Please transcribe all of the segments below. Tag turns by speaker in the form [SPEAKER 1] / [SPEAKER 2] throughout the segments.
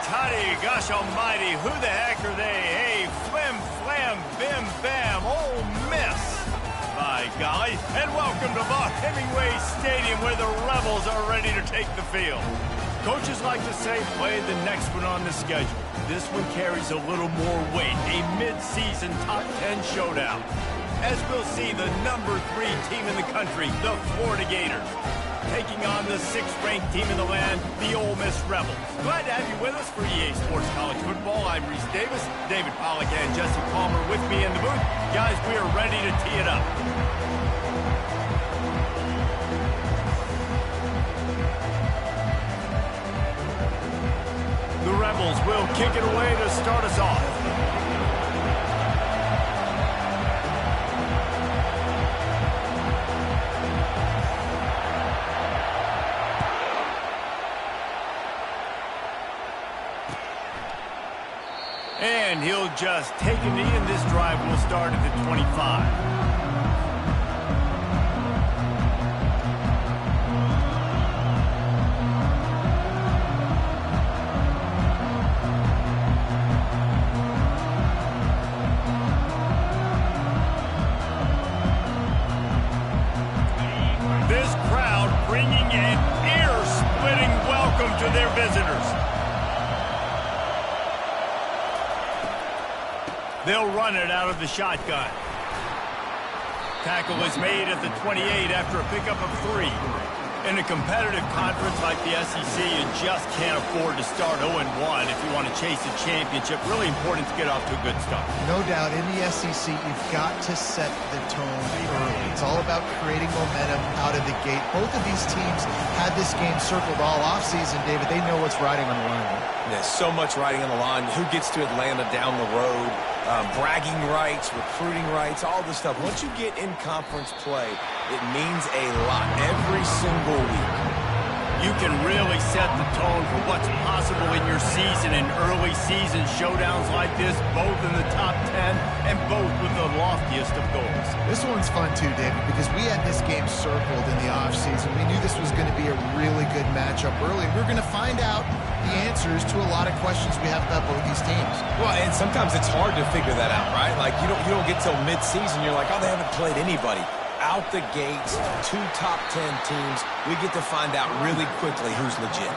[SPEAKER 1] toddy, gosh almighty, who the heck are they? Hey, flim, flam, bim, bam, Ole Miss. By golly, and welcome to Bob Hemingway Stadium where the Rebels are ready to take the field. Coaches like to say, play the next one on the schedule. This one carries a little more weight, a mid-season top 10 showdown. As we'll see, the number 3 team in the country, the Florida Gators, taking on the 6th-ranked team in the land, the Ole Miss Rebels. Glad to have you with us for EA Sports College Football. I'm Reese Davis, David Pollack and Jesse Palmer with me in the booth. Guys, we are ready to tee it up. The Rebels will kick it away to start us off. And he'll just take a knee, and this drive will start at the 25. This crowd bringing an ear-splitting welcome to their visitors. They'll run it out of the shotgun. Tackle is made at the 28 after a pickup of 3. In a competitive conference like the SEC, you just can't afford to start 0-1 if you want to chase a championship. Really important to get off to a good start.
[SPEAKER 2] No doubt, in the SEC, you've got to set the tone early. It's all about creating momentum out of the gate. Both of these teams had this game circled all offseason, David. They know what's riding on the line.
[SPEAKER 3] There's so much riding on the line. Who gets to Atlanta down the road? Bragging rights, recruiting rights, all this stuff. Once you get in conference play, it means a lot every single week.
[SPEAKER 1] You can really set the tone for what's possible in your season in early season showdowns like this, both in the top 10 and both with the loftiest of goals.
[SPEAKER 2] This one's fun too, David, because we had this game circled in the offseason. We knew this was going to be a really good matchup early. We're going to find out the answers to a lot of questions we have about both these teams.
[SPEAKER 3] Well, and sometimes it's hard to figure that out, right? Like, you don't get till mid-season, you're like, oh, they haven't played anybody. Out the gates, 2 top 10 teams, we get to find out really quickly who's legit.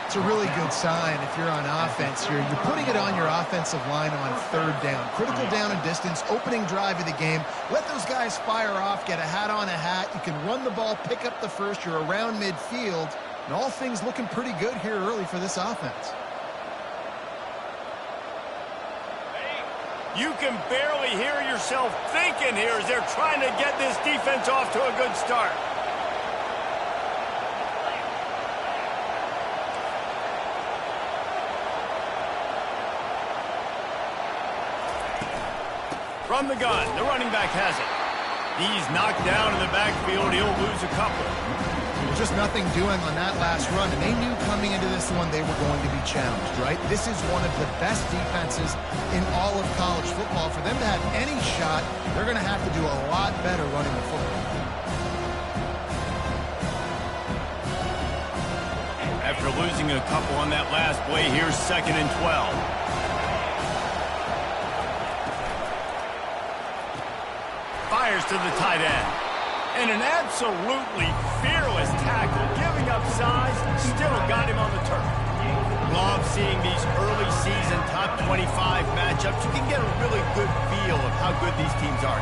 [SPEAKER 2] It's a really good sign if you're on offense here. You're putting it on your offensive line on 3rd down. Critical down and distance, opening drive of the game. Let those guys fire off, get a hat on a hat. You can run the ball, pick up the first. You're around midfield. And all things looking pretty good here early for this offense.
[SPEAKER 1] You can barely hear yourself thinking here as they're trying to get this defense off to a good start. From the gun, the running back has it. He's knocked down in the backfield. He'll lose a couple.
[SPEAKER 2] Just nothing doing on that last run, and they knew coming into this one they were going to be challenged, right? This is one of the best defenses in all of college football. For them to have any shot, they're going to have to do a lot better running the football.
[SPEAKER 1] After losing a couple on that last play, here's 2nd and 12. Fires to the tight end. And an absolutely fearless tackle, giving up size, still got him on the turf. Love seeing these early season top 25 matchups. You can get a really good feel of how good these teams are.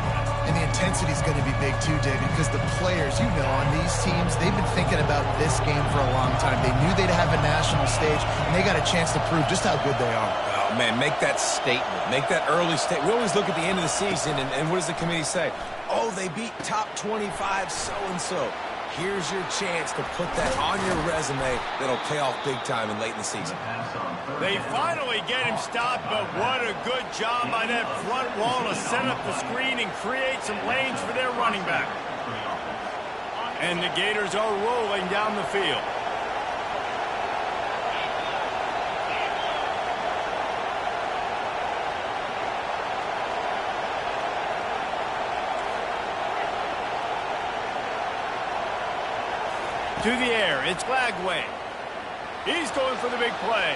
[SPEAKER 2] And the intensity is going to be big too, David, because the players, you know, on these teams, they've been thinking about this game for a long time. They knew they'd have a national stage, and they got a chance to prove just how good they are.
[SPEAKER 3] Oh, man, make that statement. Make that early statement. We always look at the end of the season, and what does the committee say? Oh, they beat top 25 so-and-so. Here's your chance to put that on your resume that'll pay off big time and late in the season.
[SPEAKER 1] They finally get him stopped, but what a good job by that front wall to set up the screen and create some lanes for their running back. And the Gators are rolling down the field. To the air, it's Glagway. He's going for the big play.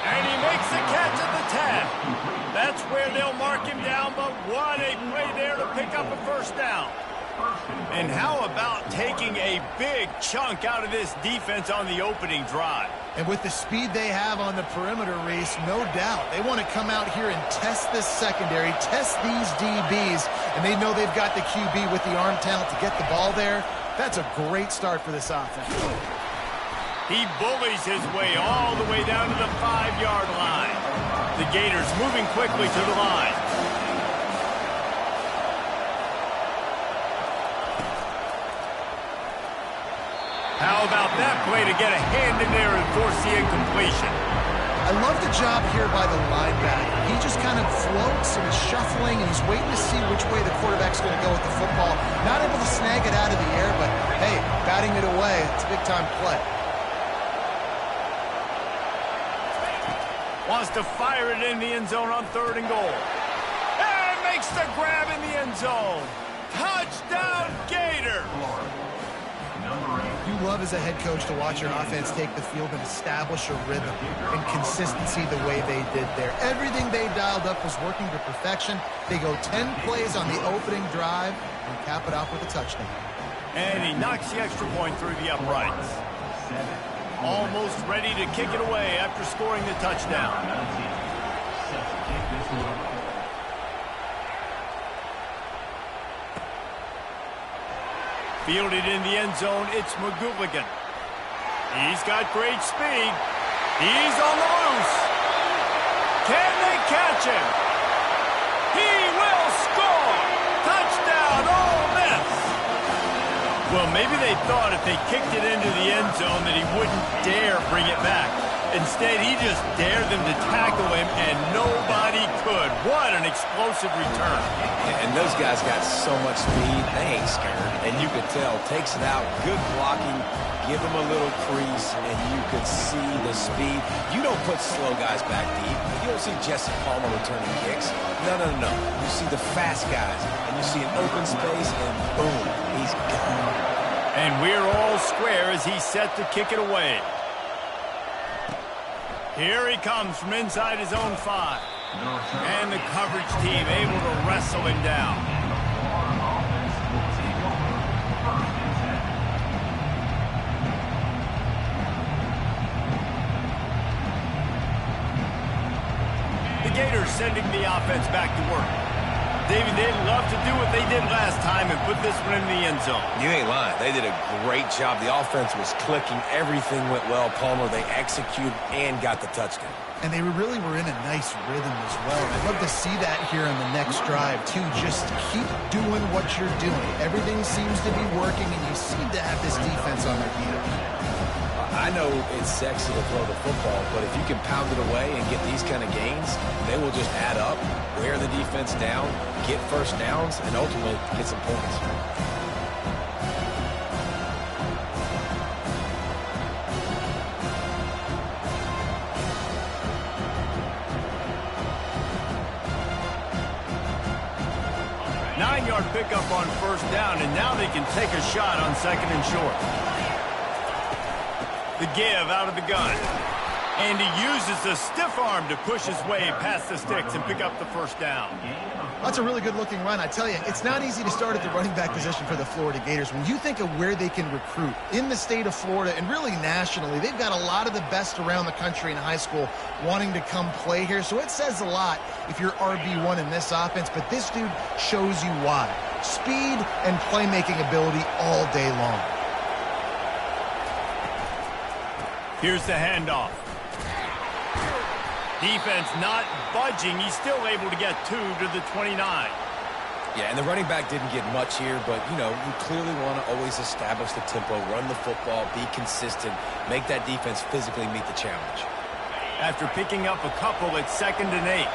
[SPEAKER 1] And he makes the catch at the 10. That's where they'll mark him down, but what a play there to pick up a first down. And how about taking a big chunk out of this defense on the opening drive?
[SPEAKER 2] And with the speed they have on the perimeter, Reese, no doubt, they want to come out here and test this secondary, test these DBs, and they know they've got the QB with the arm talent to get the ball there. That's a great start for this offense.
[SPEAKER 1] He bullies his way all the way down to the 5-yard line. The Gators moving quickly to the line. How about that play to get a hand in there and force the incompletion?
[SPEAKER 2] I love the job here by the linebacker. He just kind of floats and is shuffling, and he's waiting to see which way the quarterback's going to go with the football. Not able to snag it out of the air, but, hey, batting it away, it's a big-time play.
[SPEAKER 1] Wants to fire it in the end zone on 3rd and goal. And makes the grab in the end zone. Touchdown, Gator!
[SPEAKER 2] You love as a head coach to watch your offense take the field and establish a rhythm and consistency the way they did there. Everything they dialed up was working to perfection. They go 10 plays on the opening drive and cap it off with a touchdown.
[SPEAKER 1] And he knocks the extra point through the uprights. Almost ready to kick it away after scoring the touchdown. Fielded in the end zone, it's McGooligan. He's got great speed. He's on the loose. Can they catch him? He will score! Touchdown, Ole Miss! Well, maybe they thought if they kicked it into the end zone that he wouldn't dare bring it back. Instead, he just dared them to tackle him, and nobody could. What an explosive return.
[SPEAKER 3] And those guys got so much speed, they ain't scared. And you could tell, takes it out, good blocking, give him a little crease, and you could see the speed. You don't put slow guys back deep. You don't see Jesse Palmer returning kicks. No. You see the fast guys, and you see an open space, and boom, he's gone.
[SPEAKER 1] And we're all square as he's set to kick it away. Here he comes from inside his own 5. And the coverage team able to wrestle him down. The Gators sending the offense back to work. David, they'd love to do what they did last time and put this one in the end zone.
[SPEAKER 3] You ain't lying. They did a great job. The offense was clicking. Everything went well. Palmer, they executed and got the touchdown.
[SPEAKER 2] And they really were in a nice rhythm as well. I'd love to see that here on the next drive, too. Just keep doing what you're doing. Everything seems to be working, and you seem to have this defense on their heels.
[SPEAKER 3] I know it's sexy to throw the football, but if you can pound it away and get these kind of gains, they will just add up, wear the defense down, get first downs, and ultimately get some points.
[SPEAKER 1] Nine-yard pickup on 1st down, and now they can take a shot on 2nd and short. The give out of the gun. And he uses the stiff arm to push his way past the sticks and pick up the 1st down.
[SPEAKER 2] That's a really good-looking run. I tell you, it's not easy to start at the running back position for the Florida Gators. When you think of where they can recruit in the state of Florida and really nationally, they've got a lot of the best around the country in high school wanting to come play here. So it says a lot if you're RB1 in this offense, but this dude shows you why. Speed and playmaking ability all day long.
[SPEAKER 1] Here's the handoff. Defense not budging. He's still able to get 2 to the 29.
[SPEAKER 3] Yeah, and the running back didn't get much here, but, you know, you clearly want to always establish the tempo, run the football, be consistent, make that defense physically meet the challenge.
[SPEAKER 1] After picking up a couple at 2nd and 8.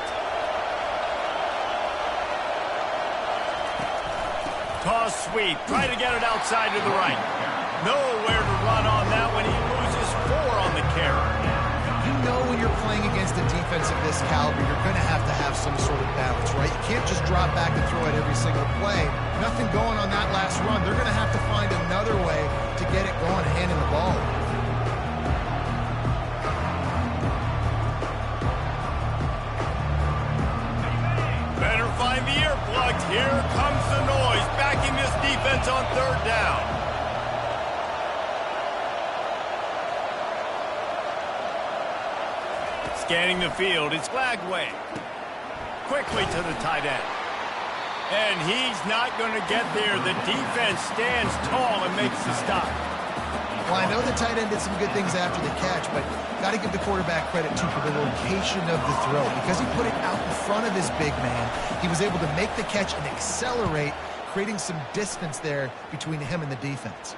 [SPEAKER 1] Toss sweep. Try to get it outside to the right. Nowhere to run on that one. He loses 4 on the carry.
[SPEAKER 2] You know when you're playing against a defense of this caliber, you're going to have some sort of balance, right? You can't just drop back and throw it every single play. Nothing going on that last run. They're going to have to find another way to get it going, handing the ball.
[SPEAKER 1] looked. Here comes the noise, backing this defense on third down. Scanning the field, it's Glagway. Quickly to the tight end. And he's not going to get there. The defense stands tall and makes the stop.
[SPEAKER 2] Well, I know the tight end did some good things after the catch, but got to give the quarterback credit, too, for the location of the throw. Because he put it out in front of his big man, he was able to make the catch and accelerate, creating some distance there between him and the defense.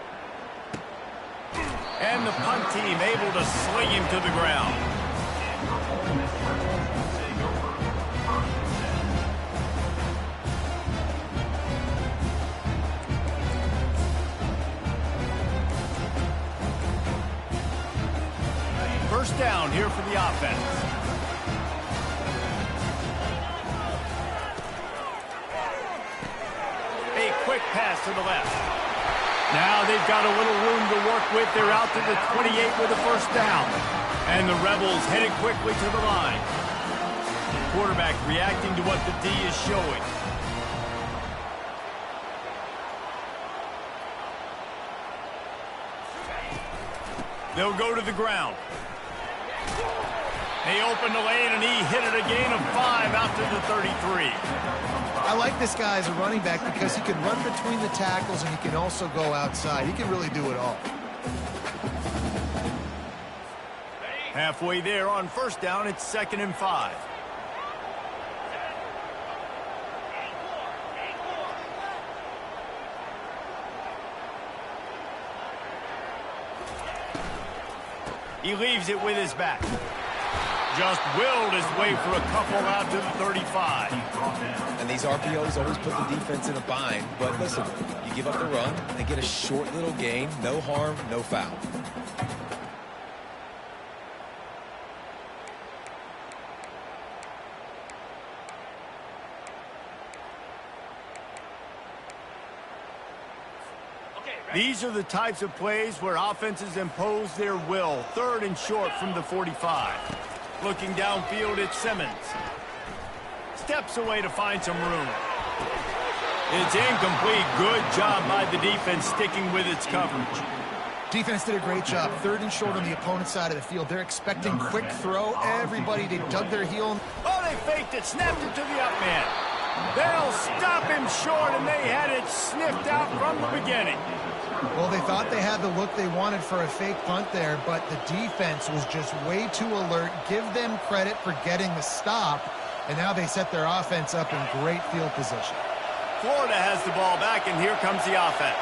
[SPEAKER 1] And the punt team able to sling him to the ground. First down here for the offense. A quick pass to the left. Now they've got a little room to work with. They're out to the 28 with a first down. And the Rebels headed quickly to the line. Quarterback reacting to what the D is showing. They'll go to the ground. They open the lane, and he hit it a gain of 5 out to the 33.
[SPEAKER 2] I like this guy as a running back because he can run between the tackles and he can also go outside. He can really do it all.
[SPEAKER 1] Halfway there on first down, it's 2nd and 5. He leaves it with his back. Just willed his way for a couple out to the 35.
[SPEAKER 3] And these RPOs always put the defense in a bind. But listen, you give up the run, they get a short little gain. No harm, no foul.
[SPEAKER 1] These are the types of plays where offenses impose their will. 3rd and short from the 45. Looking downfield at Simmons. Steps away to find some room. It's incomplete. Good job by the defense sticking with its coverage.
[SPEAKER 2] Defense did a great job. 3rd and short on the opponent's side of the field. They're expecting quick throw. Everybody, they dug their heel.
[SPEAKER 1] Oh, they faked it. Snapped it to the up man. They'll stop him short, and they had it sniffed out from the beginning.
[SPEAKER 2] Well, they thought they had the look they wanted for a fake punt there, but the defense was just way too alert. Give them credit for getting the stop, and now they set their offense up in great field position.
[SPEAKER 1] Florida has the ball back, and here comes the offense.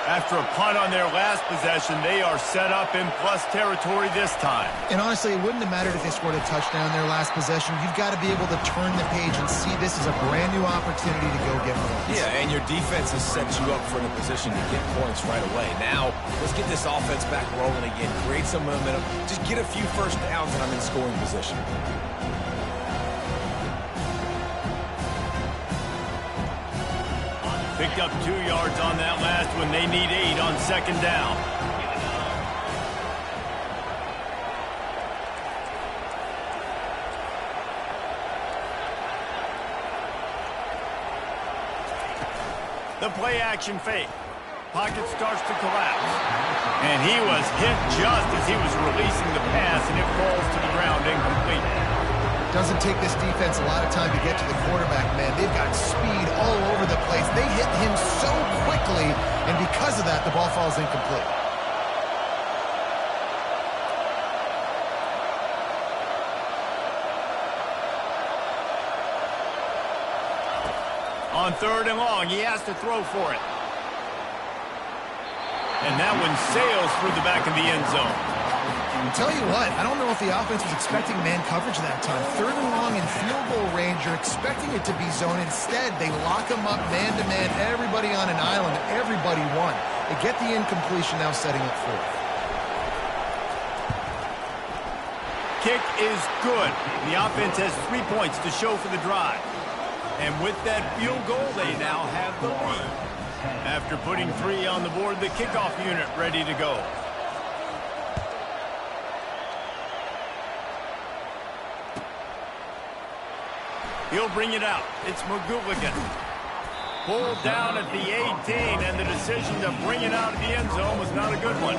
[SPEAKER 1] After a punt on their last possession, they are set up in plus territory this time.
[SPEAKER 2] And honestly, it wouldn't have mattered if they scored a touchdown their last possession. You've got to be able to turn the page and see this is a brand new opportunity to go get points.
[SPEAKER 3] Yeah, and your defense has set you up for a position to get points right away. Now, let's get this offense back rolling again. Create some momentum. Just get a few first downs, and I'm in scoring position.
[SPEAKER 1] Picked up 2 yards on that last one. They need 8 on 2nd down. The play action fake. Pocket starts to collapse. And he was hit just as he was releasing the pass, and it falls to the ground incomplete.
[SPEAKER 2] Doesn't take this defense a lot of time to get to the quarterback, man. They've got speed all over the place. They hit him so quickly, and because of that, the ball falls incomplete.
[SPEAKER 1] On 3rd and long, he has to throw for it. And that one sails through the back of the end zone.
[SPEAKER 2] I'll tell you what, I don't know if the offense was expecting man coverage that time. 3rd and long in field goal range, you're expecting it to be zone. Instead, they lock them up man-to-man, everybody on an island, everybody won. They get the incompletion, now setting it 4th.
[SPEAKER 1] Kick is good. The offense has 3 points to show for the drive. And with that field goal, they now have the lead. After putting 3 on the board, the kickoff unit ready to go. He'll bring it out. It's McGooligan. Pulled down at the 18, and the decision to bring it out of the end zone was not a good one.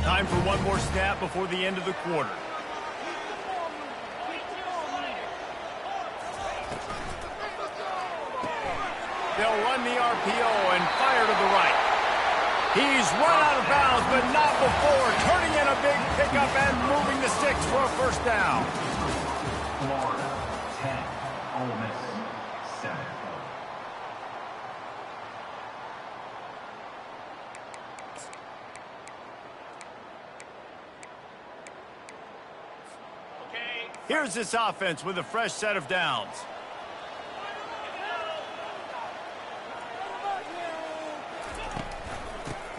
[SPEAKER 1] Time for one more snap before the end of the quarter. They'll run the RPO and fire to the right. He's run out of bounds, but not before turning in a big pickup and moving the sticks for a first down.
[SPEAKER 4] Florida, 10. Ole Miss, 7.
[SPEAKER 1] Here's this offense with a fresh set of downs.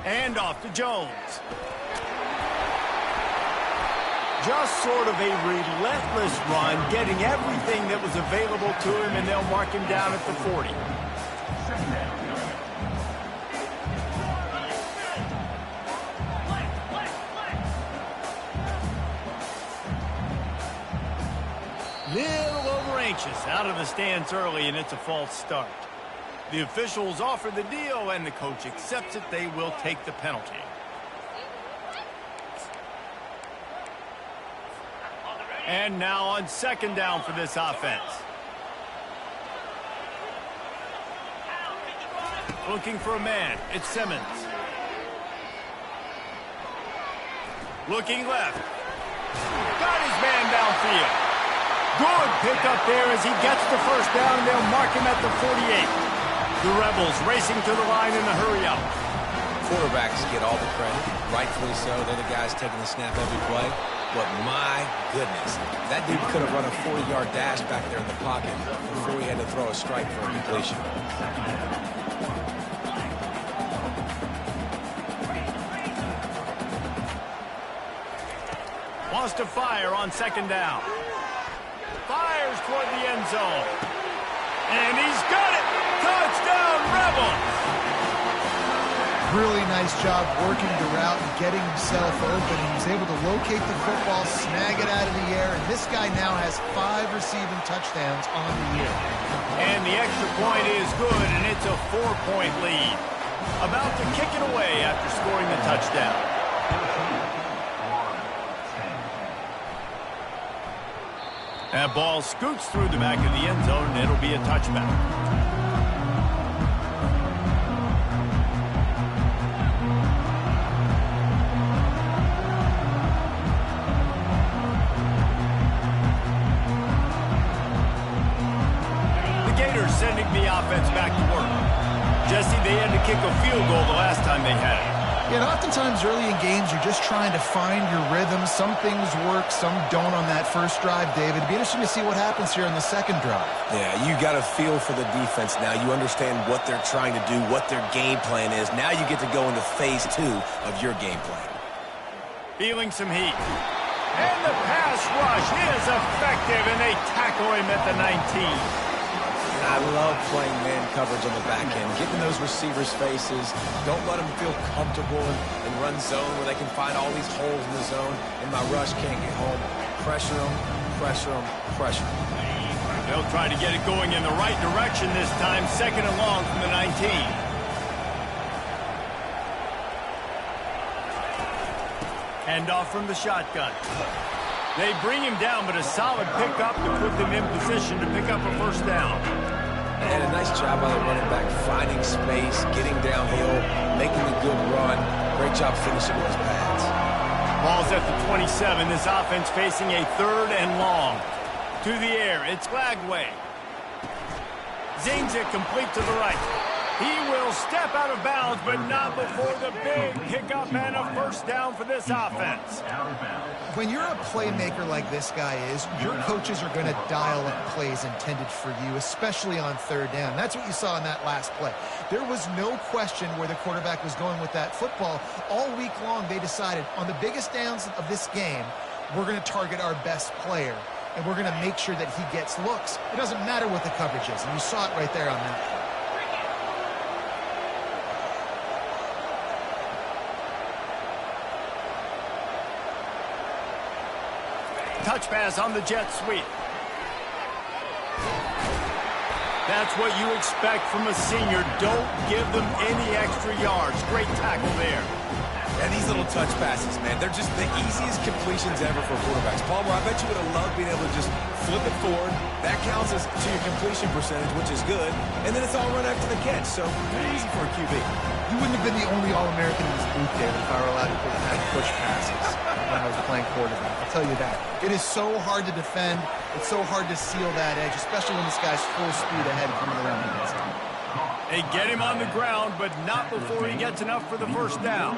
[SPEAKER 1] And off to Jones. Just sort of a relentless run, getting everything that was available to him, and they'll mark him down at the 40. Little over-anxious, out of the stance early, and it's a false start. The officials offer the deal, and the coach accepts it. They will take the penalty. And now on second down for this offense. Looking for a man. It's Simmons. Looking left. Got his man downfield. Good pickup there as he gets the first down, and they'll mark him at the 48. The Rebels racing to the line in the hurry-up.
[SPEAKER 3] Quarterbacks get all the credit, rightfully so. They're the guys taking the snap every play. But my goodness, that dude could have run a 40-yard dash back there in the pocket before he had to throw a strike for a completion.
[SPEAKER 1] Wants to fire on second down. Fires toward the end zone. And he's got it! Touchdown, Rebels!
[SPEAKER 2] Really nice job working the route and getting himself open. He was able to locate the football, snag it out of the air, and this guy now has 5 receiving touchdowns on the year.
[SPEAKER 1] And the extra point is good, and it's a 4-point lead. About to kick it away after scoring the touchdown. That ball scoots through the back of the end zone, and it'll be a touchback. The Gators sending the offense back to work. Jesse, they had to kick a field goal the last time they had it.
[SPEAKER 2] Yeah, and oftentimes early in games, you're just trying to find your rhythm. Some things work, some don't on that first drive, David. It'd be interesting to see what happens here on the second drive.
[SPEAKER 3] Yeah, you got a feel for the defense now. You understand what they're trying to do, what their game plan is. Now you get to go into phase 2 of your game plan.
[SPEAKER 1] Feeling some heat. And the pass rush is effective, and they tackle him at the 19.
[SPEAKER 3] I love playing man coverage on the back end, getting those receivers' faces. Don't let them feel comfortable and run zone where they can find all these holes in the zone, and my rush can't get home. Pressure them, pressure them, pressure them.
[SPEAKER 1] They'll try to get it going in the right direction this time, second and long from the 19. Hand off from the shotgun. They bring him down, but a solid pickup to put them in position to pick up a first down.
[SPEAKER 3] And a nice job by the running back, finding space, getting downhill, making a good run. Great job finishing with his pads.
[SPEAKER 1] Ball's at the 27. This offense facing a third and long. To the air, it's Glagway. Zings it complete to the right. He will step out of bounds, but not before the big pickup and a first down for this offense.
[SPEAKER 2] When you're a playmaker like this guy is, your coaches are going to dial up plays intended for you, especially on third down. That's what you saw in that last play. There was no question where the quarterback was going with that football. All week long, they decided on the biggest downs of this game, we're going to target our best player, and we're going to make sure that he gets looks. It doesn't matter what the coverage is, and you saw it right there on that play.
[SPEAKER 1] touch pass on the jet sweep. That's what you expect from a senior. Don't give them any extra yards. Great tackle there.
[SPEAKER 3] And these little touch passes, man, they're just the easiest completions ever for quarterbacks. Palmer, I bet you would have loved being able to just flip it forward. That counts as to your completion percentage, which is good. And then it's all run after the catch, so pretty easy for a QB.
[SPEAKER 2] You wouldn't have been the only All-American in this booth, David, if I were allowed to have push passes when I was playing quarterback. I'll tell you that. It is so hard to defend. It's so hard to seal that edge, especially when this guy's full speed ahead coming around against him.
[SPEAKER 1] They get him on the ground, but not before he gets enough for the first down.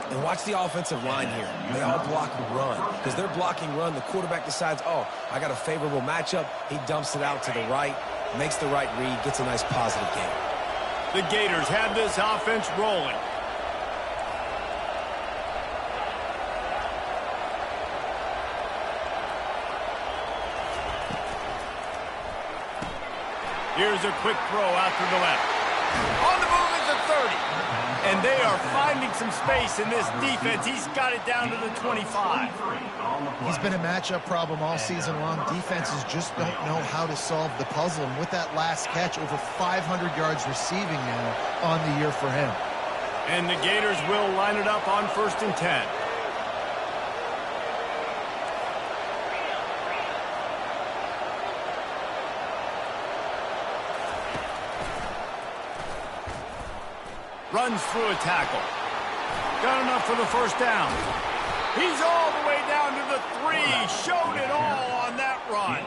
[SPEAKER 3] And watch the offensive line here. They all block run. Because they're blocking run, the quarterback decides, oh, I got a favorable matchup. He dumps it out to the right, makes the right read, gets a nice positive gain.
[SPEAKER 1] The Gators have this offense rolling. Here's a quick throw out to the left. On the move at the 30. And they are finding some space in this defense. He's got it down to the 25.
[SPEAKER 2] He's been a matchup problem all season long. Defenses just don't know how to solve the puzzle. And with that last catch, over 500 yards receiving now on the year for him.
[SPEAKER 1] And the Gators will line it up on 1st and 10. Runs through a tackle. Got enough for the first down. He's all the way down to the 3. Showed it all on that run.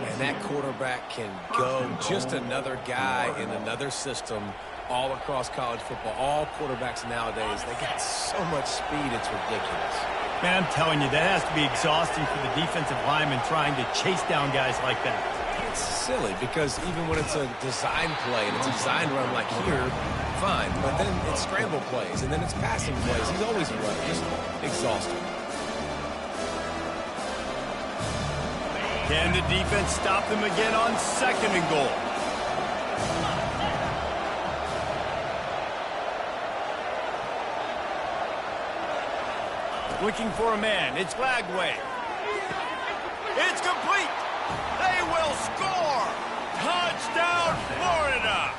[SPEAKER 3] And that quarterback can go. Just another guy in another system all across college football. All quarterbacks nowadays, they got so much speed, it's ridiculous.
[SPEAKER 1] Man, I'm telling you, that has to be exhausting for the defensive lineman trying to chase down guys like that.
[SPEAKER 3] It's silly because even when it's a design play and it's a design run like here, fine. But then it's scramble plays and then it's passing plays. He's always running. Just exhausting.
[SPEAKER 1] Can the defense stop them again on 2nd and goal? Looking for a man. It's Lagway. It's complete. They will score. Touchdown, Florida.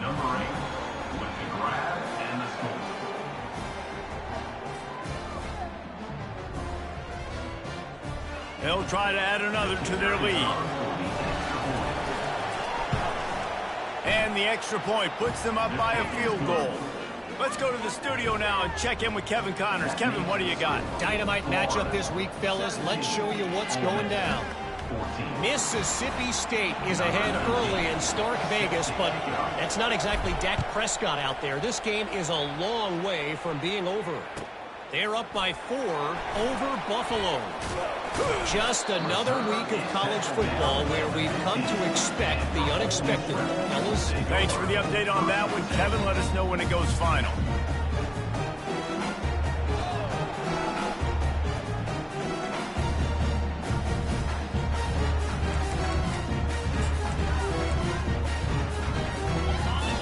[SPEAKER 4] Number 8 with the grab and the score.
[SPEAKER 1] They'll try to add another to their lead. And the extra point puts them up by a field goal. Let's go to the studio now and check in with Kevin Connors. Kevin, what do you got?
[SPEAKER 5] Dynamite matchup this week, fellas. Let's show you what's going down. Mississippi State is ahead early in Stark Vegas, but that's not exactly Dak Prescott out there. This game is a long way from being over. They're up by 4 over Buffalo. Just another week of college football where we've come to expect the unexpected. Ellis?
[SPEAKER 1] Thanks for the update on that one, Kevin. Let us know when it goes final.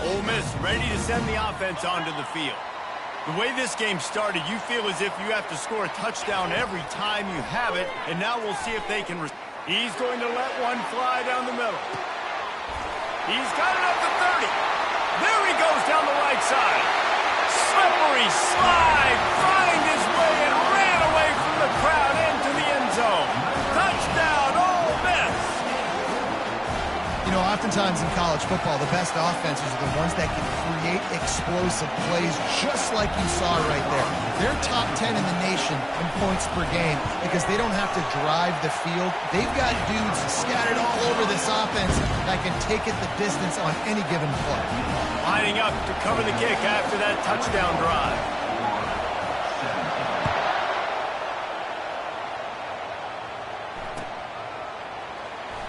[SPEAKER 1] Ole Miss ready to send the offense onto the field. The way this game started, you feel as if you have to score a touchdown every time you have it, and now we'll see if they can. He's going to let one fly down the middle. He's got it up to 30. There he goes down the right side. Slippery slide, find his way and ran away from the crowd into the end zone. Touchdown, Ole Miss.
[SPEAKER 2] You know, oftentimes in college football, the best offenses are the ones that can create explosive plays just like you saw right there. They're top 10 in the nation in points per game because they don't have to drive the field. They've got dudes scattered all over this offense that can take it the distance on any given play.
[SPEAKER 1] Lining up to cover the kick after that touchdown drive.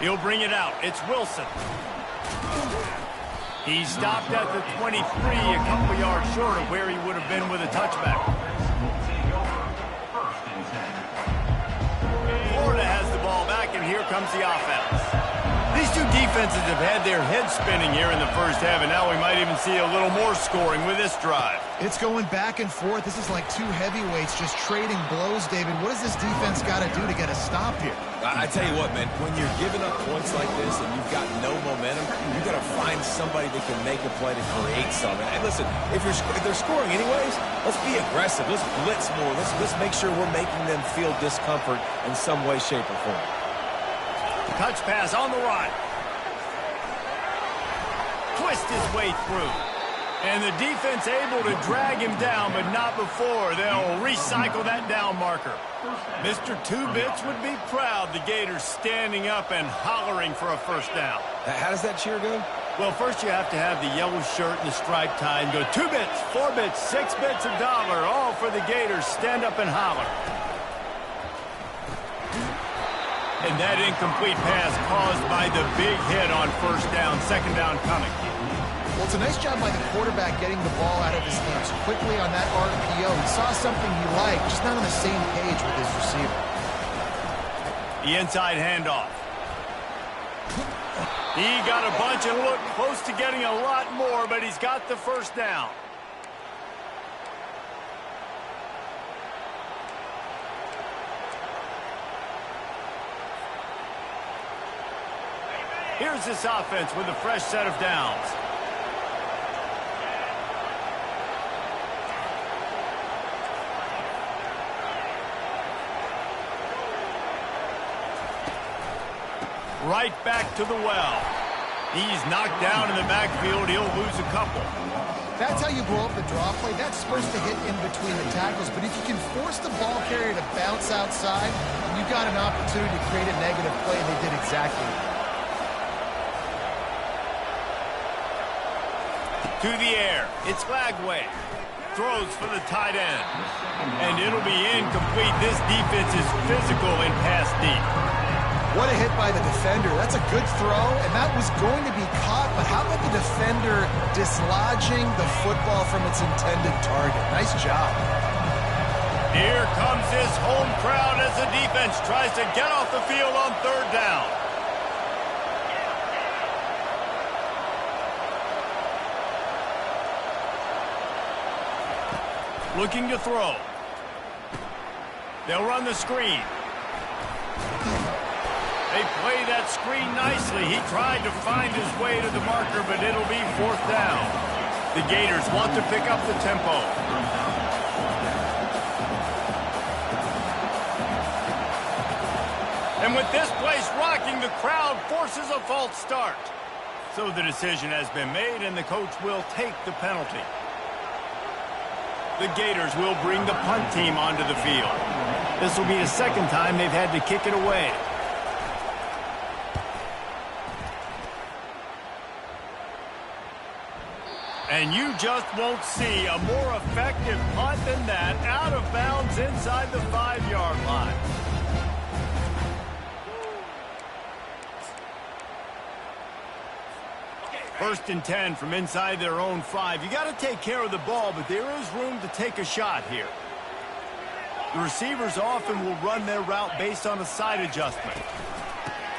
[SPEAKER 1] He'll bring it out. It's Wilson. He stopped at the 23, a couple yards short of where he would have been with a touchback. Florida has the ball back, and here comes the offense. These two defenses have had their heads spinning here in the first half, and now we might even see a little more scoring with this drive.
[SPEAKER 2] It's going back and forth. This is like two heavyweights just trading blows, David. What does this defense got to do to get a stop here?
[SPEAKER 3] I tell you what, man, when you're giving up points like this and you've got no momentum, you've got to find somebody that can make a play to create something. And listen, if they're scoring anyways, let's be aggressive. Let's blitz more. Let's make sure we're making them feel discomfort in some way, shape, or form.
[SPEAKER 1] Touch pass on the right. Twist his way through. And the defense able to drag him down, but not before. They'll recycle that down marker. Mr. Two-Bits would be proud. The Gators standing up and hollering for a first down.
[SPEAKER 3] How does that cheer go?
[SPEAKER 1] Well, first you have to have the yellow shirt and the striped tie and go 2 bits, 4 bits, 6 bits, $1, all for the Gators. Stand up and holler. And that incomplete pass caused by the big hit on first down, second down coming.
[SPEAKER 2] Well, it's a nice job by the quarterback getting the ball out of his hands quickly on that RPO. He saw something he liked, just not on the same page with his receiver.
[SPEAKER 1] The inside handoff. He got a bunch and looked close to getting a lot more, but he's got the first down. Here's this offense with a fresh set of downs. Right back to the well. He's knocked down in the backfield. He'll lose a couple.
[SPEAKER 2] That's how you blow up the draw play. That's supposed to hit in between the tackles. But if you can force the ball carrier to bounce outside, you've got an opportunity to create a negative play, and they did exactly that.
[SPEAKER 1] To the air. It's Lagway. Throws for the tight end. And it'll be incomplete. This defense is physical and pass deep.
[SPEAKER 2] What a hit by the defender. That's a good throw, and that was going to be caught, but how about the defender dislodging the football from its intended target? Nice job.
[SPEAKER 1] Here comes his home crowd as the defense tries to get off the field on third down. Looking to throw. They'll run the screen. They play that screen nicely. He tried to find his way to the marker, but it'll be fourth down. The Gators want to pick up the tempo. And with this place rocking, the crowd forces a false start. So the decision has been made, and the coach will take the penalty. The Gators will bring the punt team onto the field. This will be the second time they've had to kick it away. And you just won't see a more effective punt than that, out of bounds inside the 5-yard line. First and 10 from inside their own 5. You got to take care of the ball, but there is room to take a shot here. The receivers often will run their route based on a side adjustment.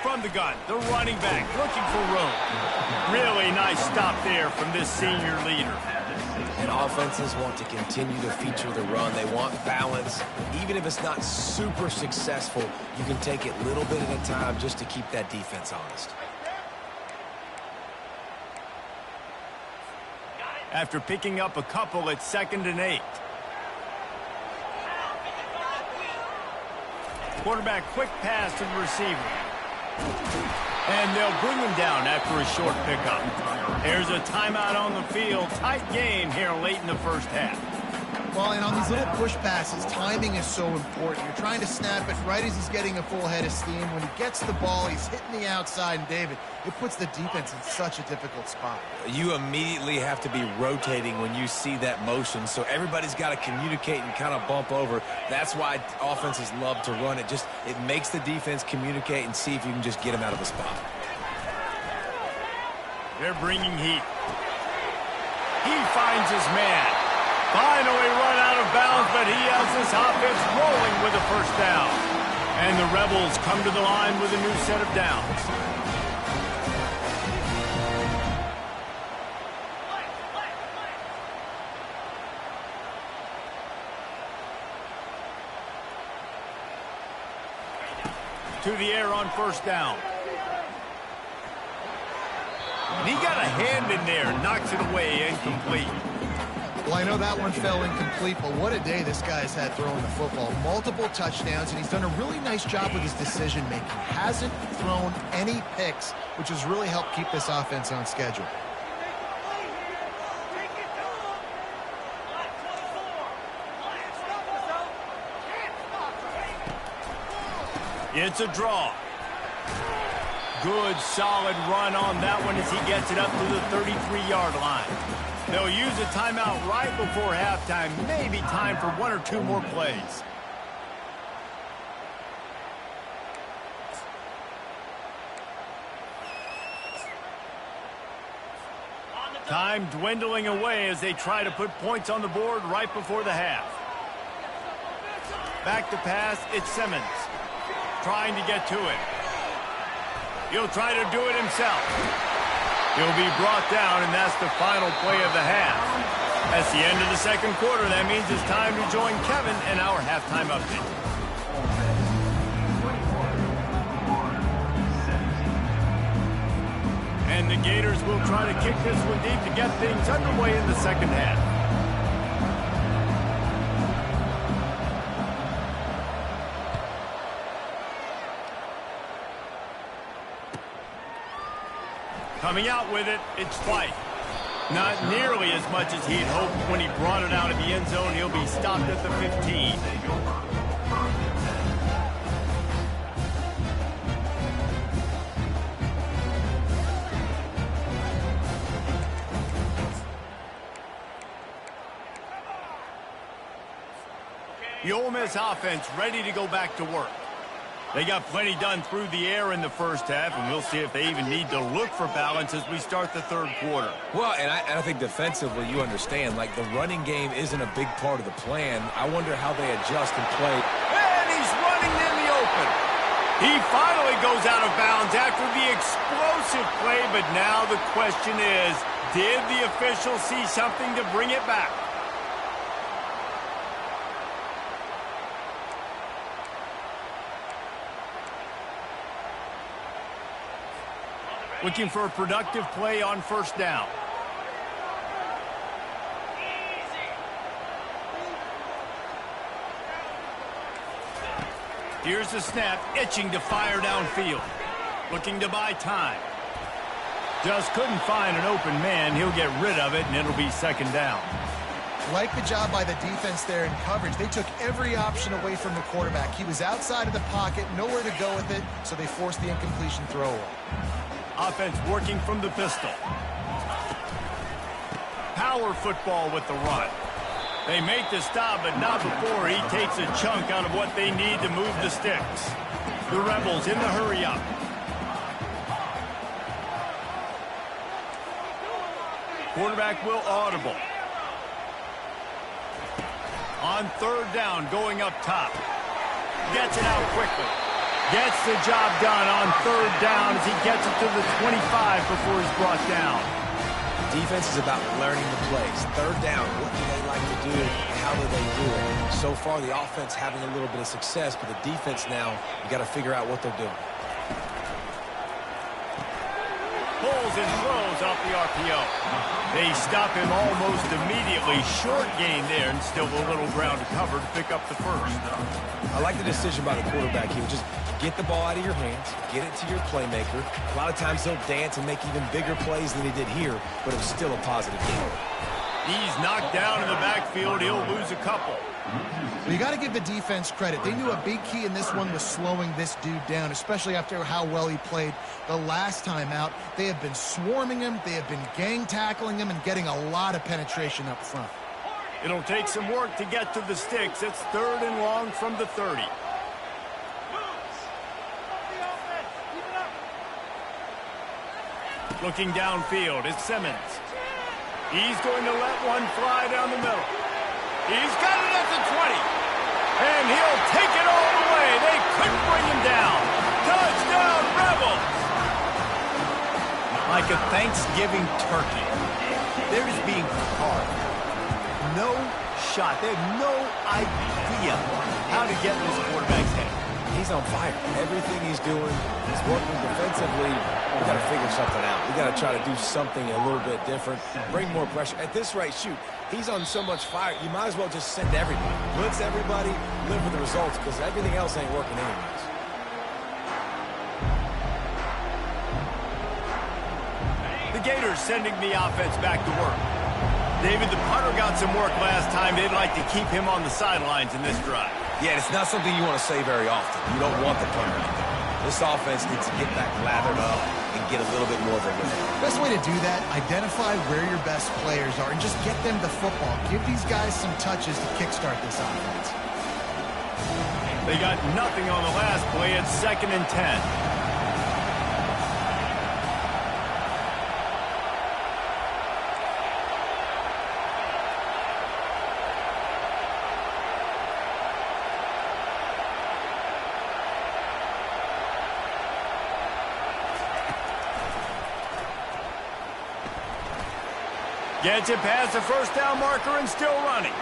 [SPEAKER 1] From the gun, the running back looking for room. Really nice stop there from this senior leader.
[SPEAKER 3] And offenses want to continue to feature the run. They want balance. Even if it's not super successful, you can take it little bit at a time just to keep that defense honest.
[SPEAKER 1] After picking up a couple at 2nd and 8. Quarterback quick pass to the receiver. And they'll bring him down after a short pickup. There's a timeout on the field. Tight game here late in the first half.
[SPEAKER 2] Well, and on these little push passes, timing is so important. You're trying to snap it right as he's getting a full head of steam. When he gets the ball, he's hitting the outside, and David, it puts the defense in such a difficult spot.
[SPEAKER 3] You immediately have to be rotating when you see that motion, so everybody's got to communicate and kind of bump over. That's why offenses love to run it. It makes the defense communicate and see if you can just get him out of a spot.
[SPEAKER 1] They're bringing heat. He finds his man. Finally run out of bounds, but he has this offense rolling with a first down. And the Rebels come to the line with a new set of downs. To the air on first down. And he got a hand in there, knocks it away, incomplete.
[SPEAKER 2] Well, I know that one fell incomplete, but what a day this guy's had throwing the football. Multiple touchdowns, and he's done a really nice job with his decision-making. Hasn't thrown any picks, which has really helped keep this offense on schedule.
[SPEAKER 1] It's a draw. Good, solid run on that one as he gets it up to the 33-yard line. They'll use a timeout right before halftime. Maybe time for 1 or 2 more plays. Time dwindling away as they try to put points on the board right before the half. Back to pass, it's Simmons. Trying to get to it. He'll try to do it himself. He'll be brought down, and that's the final play of the half. That's the end of the second quarter. That means it's time to join Kevin in our halftime update. And the Gators will try to kick this one deep to get things underway in the second half. Coming out with it, it's White. Not nearly as much as he'd hoped when he brought it out of the end zone. He'll be stopped at the 15. The Ole Miss offense ready to go back to work. They got plenty done through the air in the first half, and we'll see if they even need to look for balance as we start the third quarter.
[SPEAKER 3] Well, and I think defensively, you understand, like the running game isn't a big part of the plan. I wonder how they adjust and play.
[SPEAKER 1] And he's running in the open. He finally goes out of bounds after the explosive play, but now the question is, did the official see something to bring it back? Looking for a productive play on first down. Here's the snap, itching to fire downfield. Looking to buy time. Just couldn't find an open man. He'll get rid of it, and it'll be second down.
[SPEAKER 2] Like the job by the defense there in coverage. They took every option away from the quarterback. He was outside of the pocket, nowhere to go with it, so they forced the incompletion throw away.
[SPEAKER 1] Offense working from the pistol. power football with the run. They make the stop, but not before he takes a chunk out of what they need to move the sticks. The Rebels in the hurry-up. Quarterback will audible. On third down, going up top. Gets it out quickly. Gets the job done on third down as he gets it to the 25 before he's brought down.
[SPEAKER 3] Defense is about learning the plays. Third down, what do they like to do? How do they do it? So far, the offense having a little bit of success, but the defense now, you got to figure out what they're doing.
[SPEAKER 1] Pulls and throws off the RPO. They stop him almost immediately. Short gain there, and still a little ground to cover to pick up the first.
[SPEAKER 3] I like the decision by the quarterback here. Just get the ball out of your hands, get it to your playmaker. A lot of times he'll dance and make even bigger plays than he did here, but it was still a positive game.
[SPEAKER 1] He's knocked down in the backfield. He'll lose a couple.
[SPEAKER 2] Well, you got to give the defense credit. They knew a big key in this one was slowing this dude down, especially after how well he played the last time out. They have been swarming him. They have been gang tackling him and getting a lot of penetration up front.
[SPEAKER 1] It'll take some work to get to the sticks. It's third and long from the 30. Looking downfield, it's Simmons. He's going to let one fly down the middle. He's got it at the 20. And he'll take it all the way. They couldn't bring him down. Touchdown, Rebels! Like a Thanksgiving turkey, they're just being carved. No shot. They have no idea how to get in this quarterback's head.
[SPEAKER 3] He's on fire. Everything he's doing is working defensively. We've got to figure something out. We've got to try to do something a little bit different. Bring more pressure. At this rate, shoot, he's on so much fire, you might as well just send everybody. Blitz everybody, live with the results, because everything else ain't working anyways.
[SPEAKER 1] The Gators sending the offense back to work. David, the punter got some work last time. They'd like to keep him on the sidelines in this drive.
[SPEAKER 3] Yeah, it's not something you want to say very often. You don't want the punter in there. This offense needs to get back lathered up and get a little bit more of a rhythm.
[SPEAKER 2] Best way to do that, identify where your best players are and just get them the football. Give these guys some touches to kickstart this offense.
[SPEAKER 1] They got nothing on the last play. It's 2nd and 10. Gets it past the first down marker and still running.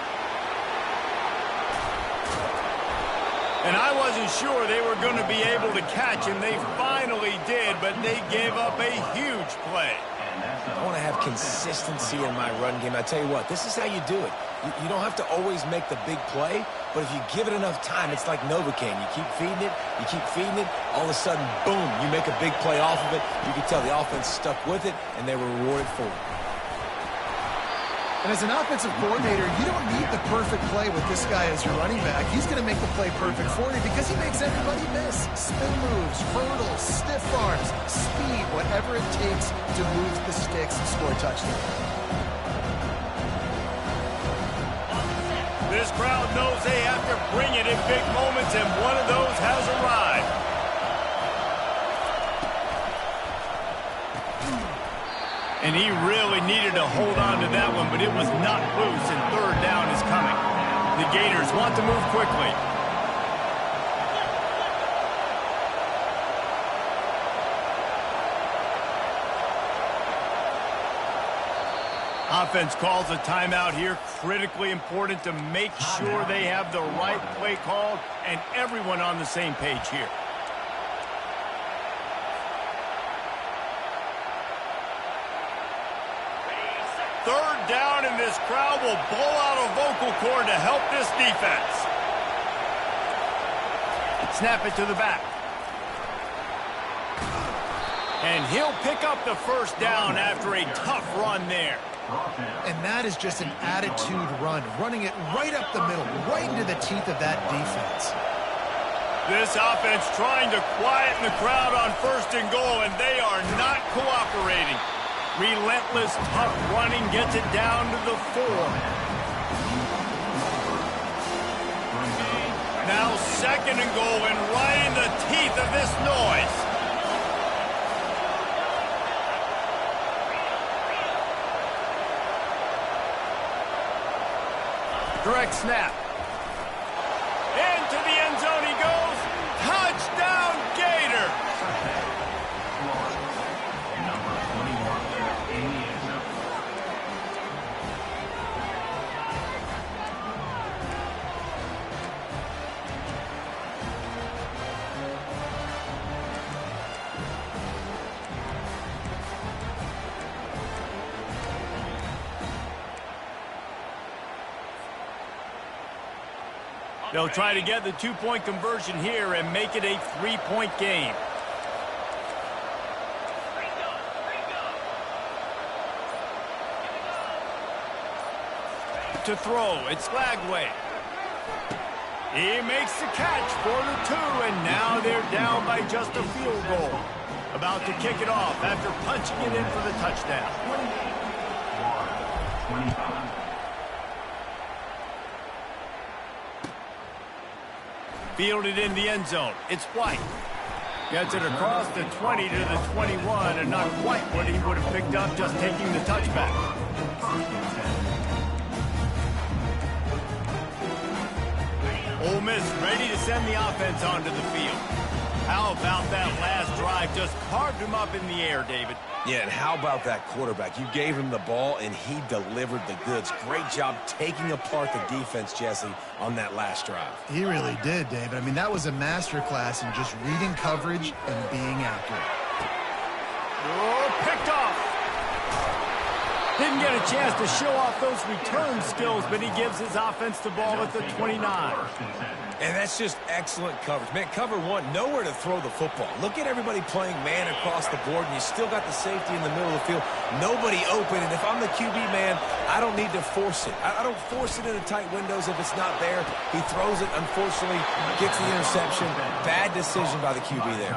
[SPEAKER 1] And I wasn't sure they were going to be able to catch him. They finally did, but they gave up a huge play.
[SPEAKER 3] I want to have consistency in my run game. I tell you what, this is how you do it. You don't have to always make the big play, but if you give it enough time, it's like Novocaine. You keep feeding it, all of a sudden, boom, you make a big play off of it. You can tell the offense stuck with it, and they were rewarded for it.
[SPEAKER 2] And as an offensive coordinator, you don't need the perfect play with this guy as your running back. He's going to make the play perfect for you because he makes everybody miss. Spin moves, hurdles, stiff arms, speed, whatever it takes to move the sticks and score a touchdown.
[SPEAKER 1] This crowd knows they have to bring it in big moments, and one of those has arrived. And he really needed to hold on to that one, but it was not loose, and third down is coming. The Gators want to move quickly. Offense calls a timeout here. Critically important to make sure they have the right play called and everyone on the same page here. Third down, and this crowd will blow out a vocal cord to help this defense. Snap it to the back. And he'll pick up the first down after a tough run there.
[SPEAKER 2] And that is just an attitude run, running it right up the middle, right into the teeth of that defense.
[SPEAKER 1] This offense trying to quieten the crowd on 1st and goal, and they are not cooperating. Relentless, tough running gets it down to the 4. Now 2nd and goal, and right in the teeth of this noise. Direct snap. Into the end zone he goes. Touchdown, Gator.
[SPEAKER 4] Number 21 in the end zone.
[SPEAKER 1] They'll try to get the 2-point conversion here and make it a 3-point game. To throw, it's Lagway. He makes the catch for the 2, and now they're down by just a field goal. About to kick it off after punching it in for the touchdown.
[SPEAKER 4] 25.
[SPEAKER 1] Fielded in the end zone. It's White. Gets it across the 20 to the 21, and not quite what he would have picked up just taking the touchback. Ole Miss ready to send the offense onto the field. How about that last drive? Just carved him up in the air, David.
[SPEAKER 3] Yeah, and how about that quarterback? You gave him the ball, and he delivered the goods. Great job taking apart the defense, Jesse, on that last drive.
[SPEAKER 2] He really did, David. I mean, that was a masterclass in just reading coverage and being accurate.
[SPEAKER 1] Oh, picked off. Didn't get a chance to show off those return skills, but he gives his offense the ball at the 29.
[SPEAKER 3] And that's just excellent coverage. Man, cover one, nowhere to throw the football. Look at everybody playing man across the board, and you still got the safety in the middle of the field. Nobody open, and if I'm the QB man, I don't need to force it. I don't force it into tight windows if it's not there. He throws it, unfortunately, gets the interception. Bad decision by the QB there.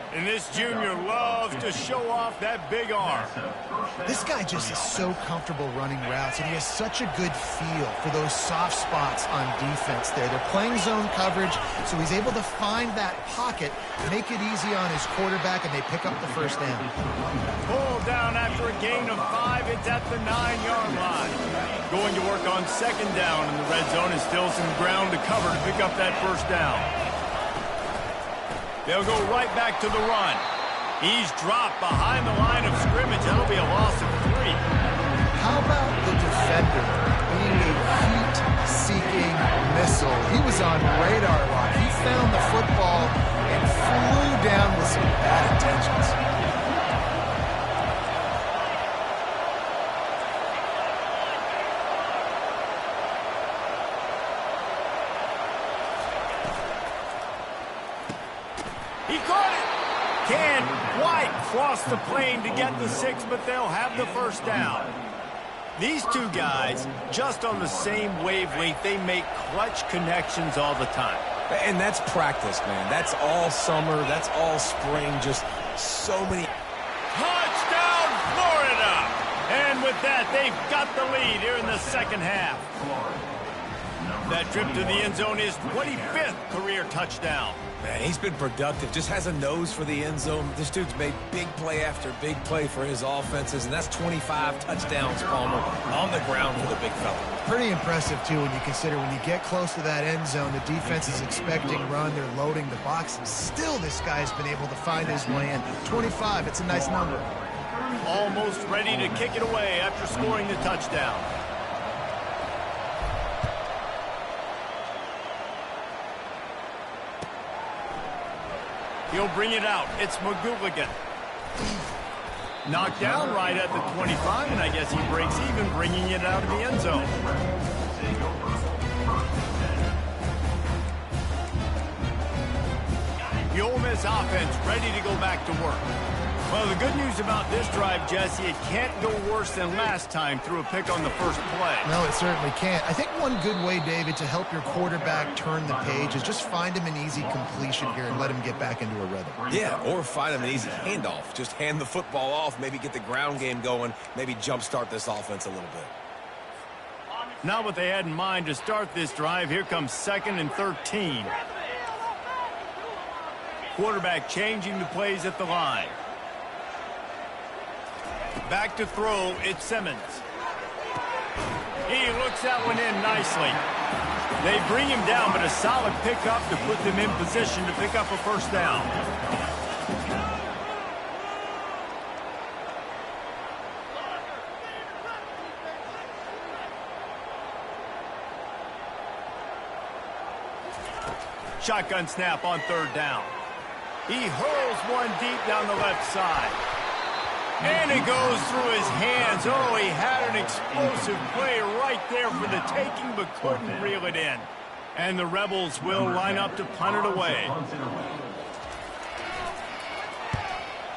[SPEAKER 1] And this junior loves to show off that big arm.
[SPEAKER 2] This guy just is so comfortable running routes, and he has such a good feel for those soft spots on defense there. They're playing zone coverage, so he's able to find that pocket, make it easy on his quarterback, and they pick up the first down.
[SPEAKER 1] Pulled down after a gain of 5. It's at the 9-yard line. Going to work on 2nd down in the red zone, and still some ground to cover to pick up that first down. They'll go right back to the run. He's dropped behind the line of scrimmage. That'll be a loss of 3.
[SPEAKER 2] How about the defender being a heat-seeking missile? He was on radar lock. He found the football and flew down with some bad intentions.
[SPEAKER 1] He caught it. Can White cross the plane to get the 6, but they'll have the first down. These two guys, just on the same wavelength, they make clutch connections all the time.
[SPEAKER 3] And that's practice, man. That's all summer. That's all spring. Just so many.
[SPEAKER 1] Touchdown, Florida! And with that, they've got the lead here in the second half. That trip to the end zone is 25th career touchdown.
[SPEAKER 3] Man, he's been productive. Just has a nose for the end zone. This dude's made big play after big play for his offenses, and that's 25 touchdowns, Palmer, on the ground for the big fella.
[SPEAKER 2] Pretty impressive, too, when you consider when you get close to that end zone, the defense is expecting run. They're loading the box, and still this guy's been able to find his way in. 25, it's a nice number.
[SPEAKER 1] Almost ready to kick it away after scoring the touchdown. He'll bring it out. It's McGooligan. Knocked down right at the 25, and I guess he breaks even, bringing it out of the end zone. The Ole Miss offense ready to go back to work. Well, the good news about this drive, Jesse, it can't go worse than last time through a pick on the first play.
[SPEAKER 2] No, it certainly can't. I think one good way, David, to help your quarterback turn the page is just find him an easy completion here and let him get back into a rhythm.
[SPEAKER 3] Yeah, or find him an easy handoff. Just hand the football off, maybe get the ground game going, maybe jumpstart this offense a little bit.
[SPEAKER 1] Not what they had in mind to start this drive. Here comes 2nd and 13. Quarterback changing the plays at the line. Back to throw, it's Simmons. He looks that one in nicely. They bring him down, but a solid pickup to put them in position to pick up a first down. Shotgun snap on 3rd down. He hurls one deep down the left side. And it goes through his hands. Oh, he had an explosive play right there for the taking, but couldn't reel it in. And the Rebels will line up to punt it away.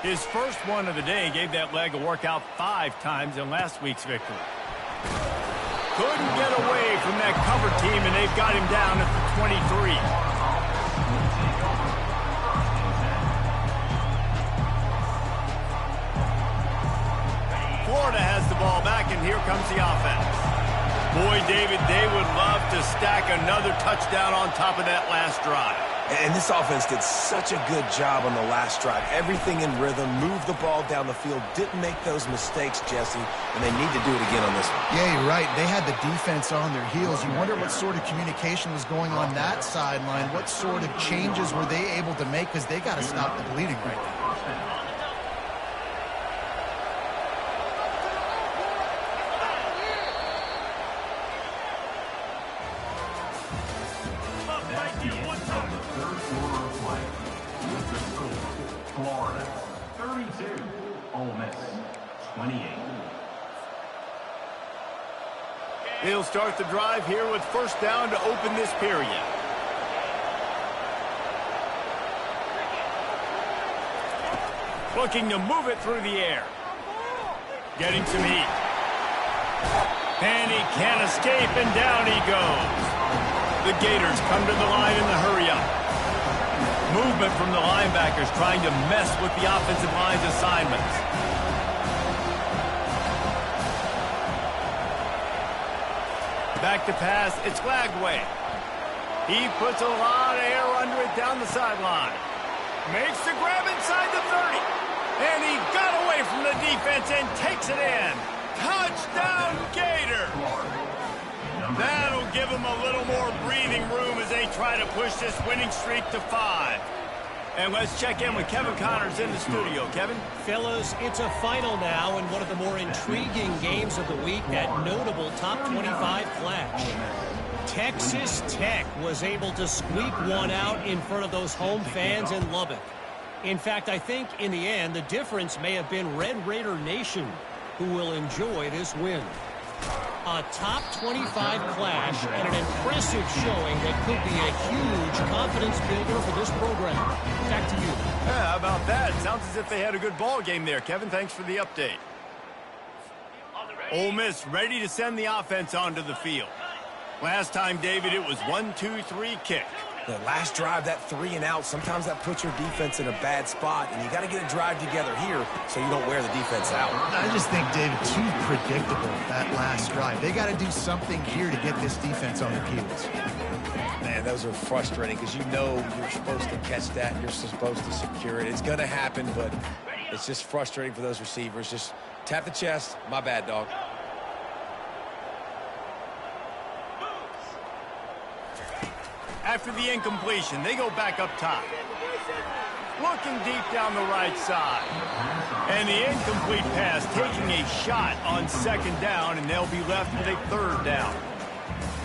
[SPEAKER 1] His first one of the day gave that leg a workout 5 times in last week's victory. Couldn't get away from that cover team, and they've got him down at the 23. Florida has the ball back, and here comes the offense. Boy, David, they would love to stack another touchdown on top of that last drive.
[SPEAKER 3] And this offense did such a good job on the last drive. Everything in rhythm, moved the ball down the field, didn't make those mistakes, Jesse, and they need to do it again on this one.
[SPEAKER 2] Yeah, you're right. They had the defense on their heels. You wonder what sort of communication was going on that sideline. What sort of changes were they able to make, because they got to stop the bleeding right now.
[SPEAKER 4] Florida, 32. Ole Miss, 28.
[SPEAKER 1] They'll start the drive here with first down to open this period. Looking to move it through the air. Getting some heat. And he can't escape, and down he goes. The Gators come to the line in the hurry-up. Movement from the linebackers trying to mess with the offensive line's assignments. Back to pass, it's Lagway. He puts a lot of air under it down the sideline. Makes the grab inside the 30. And he got away from the defense and takes it in. Touchdown, Gator! That'll give them a little more breathing room as they try to push this winning streak to 5. And let's check in with Kevin Connors in the studio. Kevin?
[SPEAKER 5] Fellas, it's a final now in one of the more intriguing games of the week, that notable top 25 clash. Texas Tech was able to squeak one out in front of those home fans in Lubbock. In fact, I think in the end, the difference may have been Red Raider Nation, who will enjoy this win. A top 25 clash and an impressive showing that could be a huge confidence builder for this program. Back to you.
[SPEAKER 1] Yeah, how about that? Sounds as if they had a good ball game there. Kevin, thanks for the update. Ole Miss ready to send the offense onto the field. Last time, David, it was 1-2-3 kick.
[SPEAKER 3] The last drive, that 3 and out, sometimes that puts your defense in a bad spot, and you got to get a drive together here so you don't wear the defense out.
[SPEAKER 2] I just think, David, too predictable, that last drive. They got to do something here to get this defense on their heels.
[SPEAKER 3] Man, those are frustrating because you know you're supposed to catch that, you're supposed to secure it. It's going to happen, but it's just frustrating for those receivers. Just tap the chest. My bad, dog.
[SPEAKER 1] After the incompletion, they go back up top. Looking deep down the right side. And the incomplete pass taking a shot on 2nd down, and they'll be left with a 3rd down.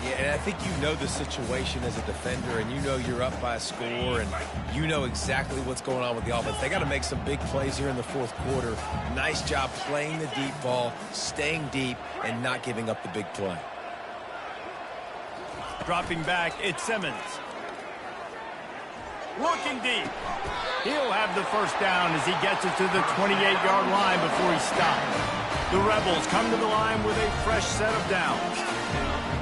[SPEAKER 3] Yeah, and I think you know the situation as a defender, and you know you're up by a score, and you know exactly what's going on with the offense. They got to make some big plays here in the 4th quarter. Nice job playing the deep ball, staying deep, and not giving up the big play.
[SPEAKER 1] Dropping back, it's Simmons. looking deep. He'll have the first down as he gets it to the 28-yard line before he stops. The Rebels come to the line with a fresh set of downs.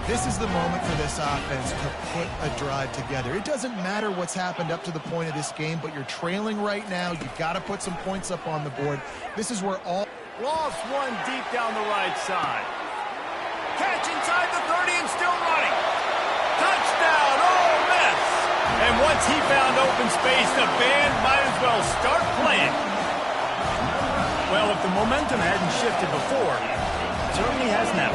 [SPEAKER 2] This is the moment for this offense to put a drive together. It doesn't matter what's happened up to the point of this game, but you're trailing right now. You've got to put some points up on the board. This is where all...
[SPEAKER 1] Lost one deep down the right side. Catch inside the 30 and still running. Touchdown, Ole Miss! And once he found open space, the band might as well start playing. Well, if the momentum hadn't shifted before, it certainly has now.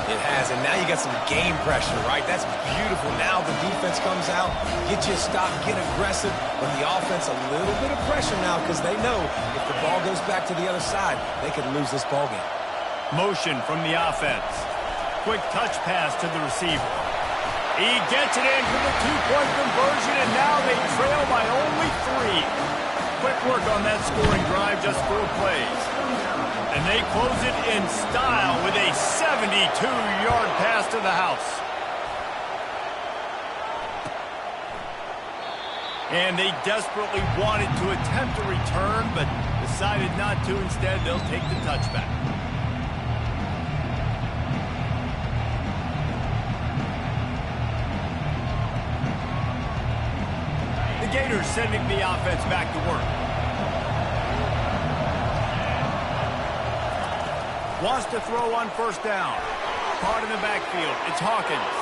[SPEAKER 3] It has, and now you got some game pressure, right? That's beautiful. Now the defense comes out, get you a stop, get aggressive, but the offense a little bit of pressure now because they know if the ball goes back to the other side, they could lose this ball game.
[SPEAKER 1] Motion from the offense. Quick touch pass to the receiver. He gets it in for the two-point conversion, and now they trail by only 3. Quick work on that scoring drive, just 4 plays. And they close it in style with a 72-yard pass to the house. And they desperately wanted to attempt a return, but decided not to. Instead, they'll take the touchback. The Gators sending the offense back to work. Wants to throw on first down. Caught in the backfield. It's Hawkins.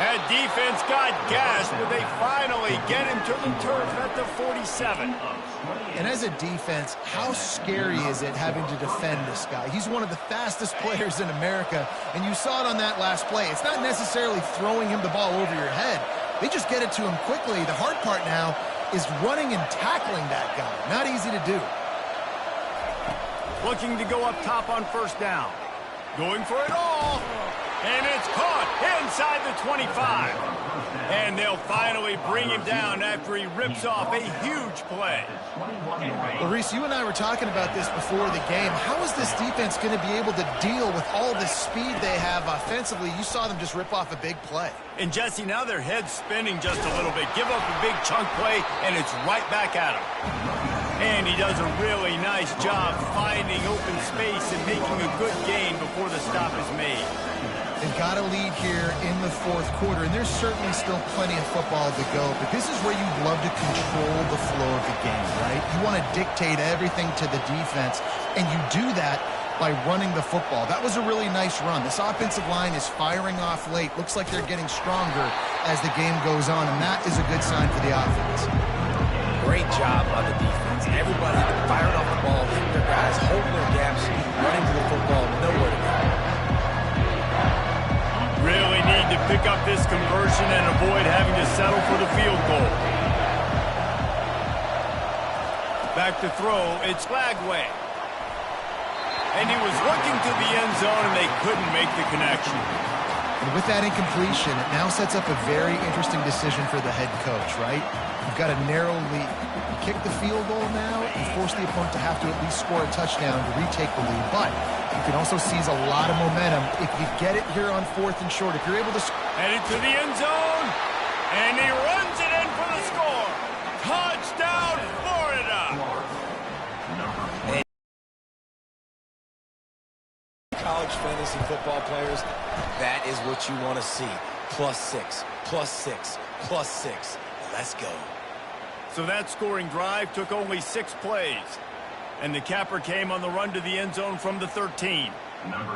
[SPEAKER 1] That defense got gashed, but they finally get him to the turf at the 47.
[SPEAKER 2] And as a defense, how scary is it having to defend this guy? He's one of the fastest players in America, and you saw it on that last play. It's not necessarily throwing him the ball over your head. They just get it to him quickly. The hard part now is running and tackling that guy. Not easy to do.
[SPEAKER 1] Looking to go up top on first down. Going for it all. And it's caught inside the 25. And they'll finally bring him down after he rips off a huge play.
[SPEAKER 2] Well, Reese, you and I were talking about this before the game. How is this defense going to be able to deal with all the speed they have offensively? You saw them just rip off a big play.
[SPEAKER 1] And, Jesse, now their head's spinning just a little bit. Give up a big chunk play, and it's right back at him. And he does a really nice job finding open space and making a good gain before the stop is made.
[SPEAKER 2] They've got a lead here in the fourth quarter, and there's certainly still plenty of football to go, but this is where you love to control the flow of the game, right? You want to dictate everything to the defense, and you do that by running the football. That was a really nice run. This offensive line is firing off late. Looks like they're getting stronger as the game goes on, and that is a good sign for the offense.
[SPEAKER 3] Great job on the defense. Everybody firing off the ball, hitting their guys, holding their gaps, running to the football, nowhere to go.
[SPEAKER 1] Really need to pick up this conversion and avoid having to settle for the field goal. Back to throw, it's Lagway. And he was looking to the end zone, and they couldn't make the connection.
[SPEAKER 2] And with that incompletion, it now sets up a very interesting decision for the head coach, right? You've got a narrow lead. You kick the field goal now, you force the opponent to have to at least score a touchdown to retake the lead. But you can also seize a lot of momentum if you get it here on 4th and short. If you're able to...
[SPEAKER 1] Headed to the end zone, and he runs it in for the score. Touchdown, Florida!
[SPEAKER 3] College fantasy football players, that is what you want to see. +6, +6, +6. Let's go.
[SPEAKER 1] So that scoring drive took only 6 plays. And the capper came on the run to the end zone from the 13.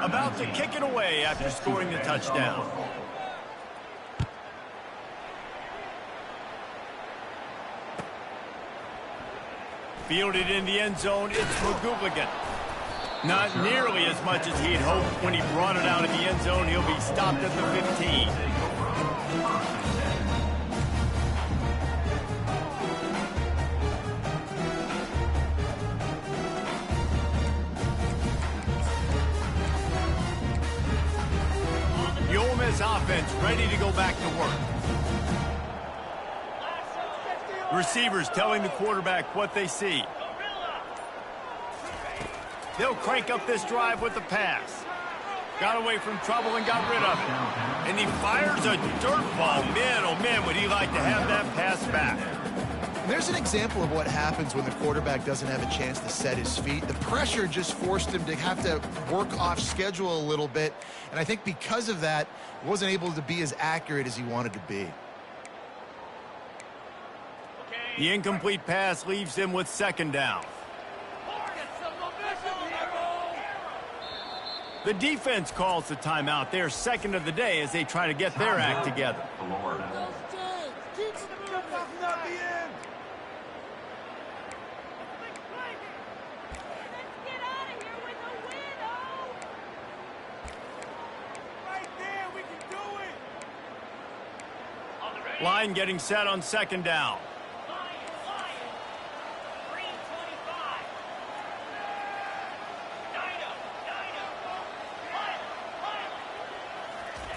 [SPEAKER 1] About to kick it away after scoring the touchdown. Fielded in the end zone, it's McGooligan. Not nearly as much as he'd hoped. When he brought it out of the end zone, he'll be stopped at the 15. The Ole Miss offense ready to go back to work. Receivers telling the quarterback what they see. They'll crank up this drive with the pass. Got away from trouble and got rid of it. And he fires a dirt ball. Man, oh man, would he like to have that pass back.
[SPEAKER 2] There's an example of what happens when the quarterback doesn't have a chance to set his feet. The pressure just forced him to have to work off schedule a little bit. And I think because of that, wasn't able to be as accurate as he wanted to be.
[SPEAKER 1] The incomplete pass leaves him with second down. The defense calls the timeout. They're second of the day as they try to get their act together. Line getting set on second down.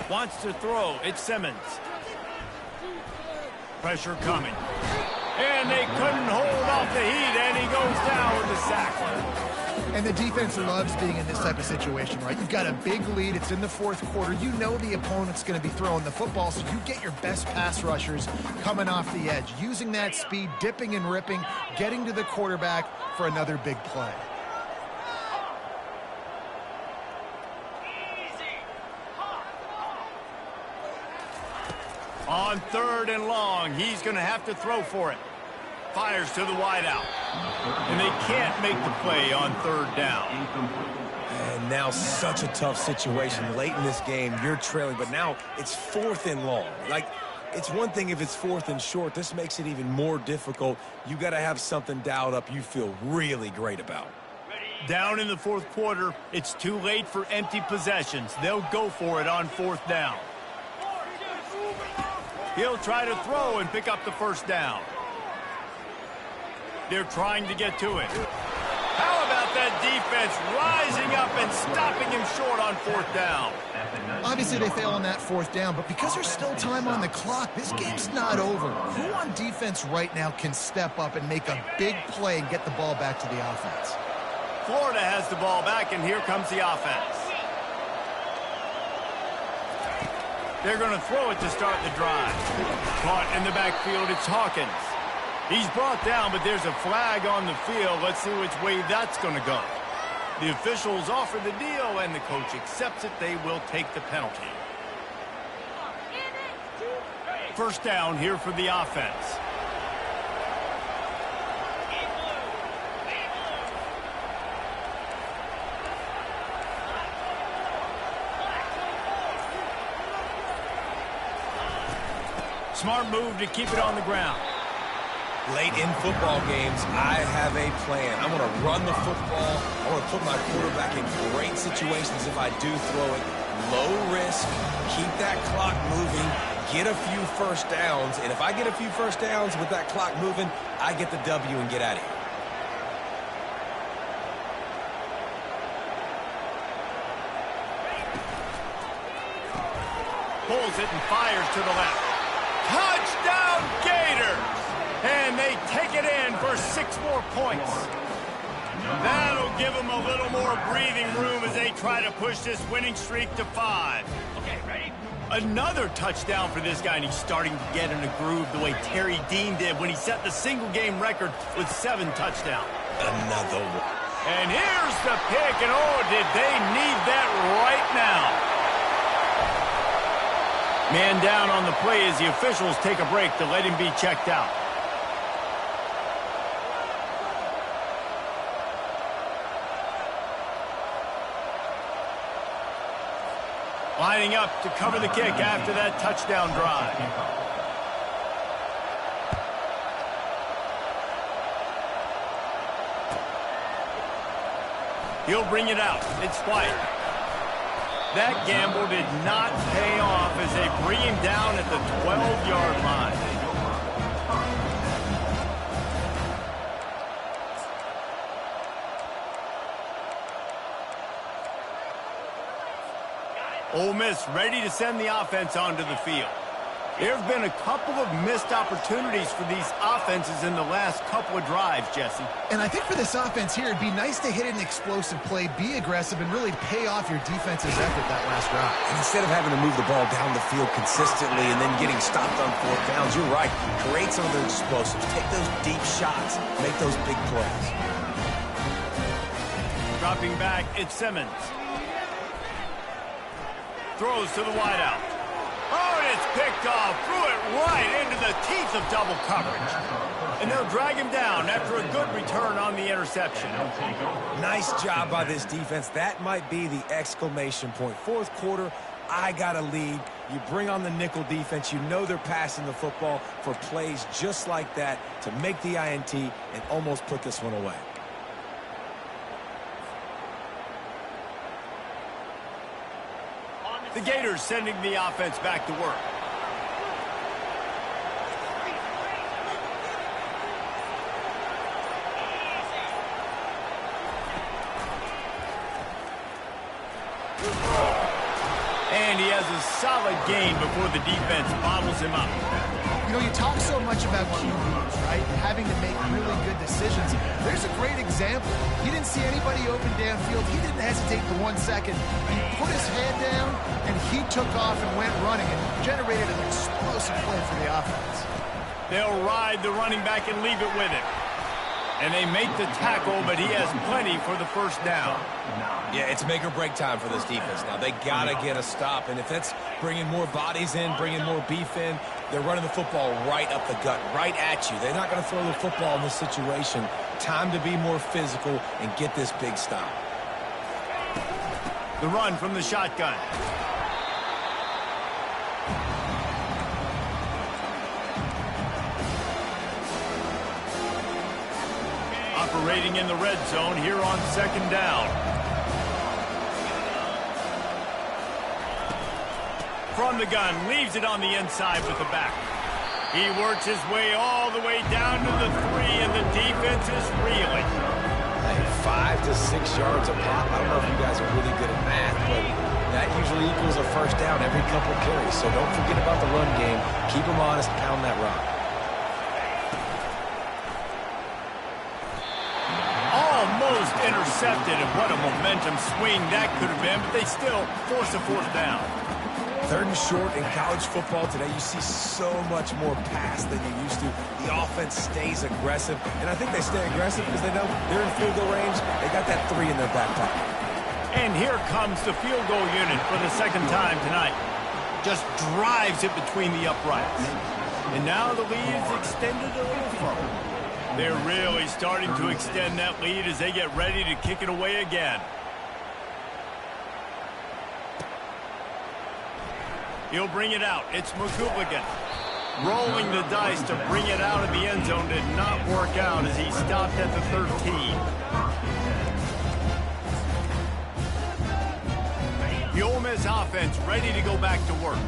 [SPEAKER 1] Wants to throw. It's Simmons. Pressure coming. And they couldn't hold off the heat, and he goes down with the sack.
[SPEAKER 2] And the defense loves being in this type of situation, right? You've got a big lead. It's in the fourth quarter. You know the opponent's going to be throwing the football, so you get your best pass rushers coming off the edge, using that speed, dipping and ripping, getting to the quarterback for another big play.
[SPEAKER 1] On third and long, he's going to have to throw for it. Fires to the wideout. And they can't make the play on third down.
[SPEAKER 3] And now such a tough situation. Late in this game, you're trailing, but now it's fourth and long. Like, it's one thing if it's fourth and short. This makes it even more difficult. You got to have something dialed up you feel really great about.
[SPEAKER 1] Down in the fourth quarter, it's too late for empty possessions. They'll go for it on fourth down. He'll try to throw and pick up the first down. They're trying to get to it. How about that defense rising up and stopping him short on fourth down?
[SPEAKER 2] Obviously, they fail on that fourth down, but because there's still time on the clock, this game's not over. Who on defense right now can step up and make a big play and get the ball back to the offense?
[SPEAKER 1] Florida has the ball back, and here comes the offense. They're going to throw it to start the drive. Caught in the backfield, it's Hawkins. He's brought down, but there's a flag on the field. Let's see which way that's going to go. The officials offer the deal, and the coach accepts it. They will take the penalty. First down here for the offense. Smart move to keep it on the ground.
[SPEAKER 3] Late in football games, I have a plan. I'm going to run the football. I want to put my quarterback in great situations if I do throw it. Low risk, keep that clock moving, get a few first downs. And if I get a few first downs with that clock moving, I get the W and get out of here.
[SPEAKER 1] Pulls it and fires to the left. Touchdown Gators! And they take it in for 6 more points. That'll give them a little more breathing room as they try to push this winning streak to 5. Okay, ready? Another touchdown for this guy, and he's starting to get in a groove the way Terry Dean did when he set the single-game record with 7 touchdowns.
[SPEAKER 3] Another one.
[SPEAKER 1] And here's the pick, and oh, did they need that right now. Man down on the play as the officials take a break to let him be checked out. Lining up to cover the kick after that touchdown drive. He'll bring it out. It's White. That gamble did not pay off as they bring him down at the 12-yard line. Ole Miss ready to send the offense onto the field. There have been a couple of missed opportunities for these offenses in the last couple of drives, Jesse.
[SPEAKER 2] And I think for this offense here, it'd be nice to hit an explosive play, be aggressive, and really pay off your defense's effort that last drive.
[SPEAKER 3] And instead of having to move the ball down the field consistently and then getting stopped on fourth downs, you're right. Create some of those explosives. Take those deep shots. Make those big plays.
[SPEAKER 1] Dropping back, it's Simmons. Throws to the wideout. Oh, and it's picked off. Threw it right into the teeth of double coverage. And they'll drag him down after a good return on the interception.
[SPEAKER 3] Nice job by this defense. That might be the exclamation point. Fourth quarter, I got a lead. You bring on the nickel defense. You know they're passing the football for plays just like that to make the INT and almost put this one away.
[SPEAKER 1] The Gators sending the offense back to work. And he has a solid gain before the defense bottles him up.
[SPEAKER 2] You know, you talk so much about QBs, right? Having to make really good decisions. There's a great example. He didn't see anybody open downfield. He didn't hesitate for 1 second. He put his head down, and he took off and went running and generated an explosive play for the offense.
[SPEAKER 1] They'll ride the running back and leave it with him. And they make the tackle, but he has plenty for the first down.
[SPEAKER 3] Yeah, it's make or break time for this defense now. They got to get a stop, and if that's bringing more bodies in, bringing more beef in, they're running the football right up the gut, right at you. They're not going to throw the football in this situation. Time to be more physical and get this big stop.
[SPEAKER 1] The run from the shotgun. Operating in the red zone here on second down. From the gun, leaves it on the inside with the back. He works his way all the way down to the 3, and the defense is reeling.
[SPEAKER 3] 5 to 6 yards a pop. I don't know if you guys are really good at math, but that usually equals a first down every couple of carries. So don't forget about the run game. Keep them honest, pound that rock.
[SPEAKER 1] Almost intercepted, and what a momentum swing that could have been, but they still force a fourth down.
[SPEAKER 3] Third and short in college football today, you see so much more pass than you used to. The offense stays aggressive, and I think they stay aggressive because they know they're in field goal range. They got that 3 in their back pocket.
[SPEAKER 1] And here comes the field goal unit for the second time tonight. Just drives it between the uprights. And now the lead is extended a little further. They're really starting to extend that lead as they get ready to kick it away again. He'll bring it out. It's McGooligan. Rolling the dice to bring it out of the end zone did not work out as he stopped at the 13. The Ole Miss offense ready to go back to work.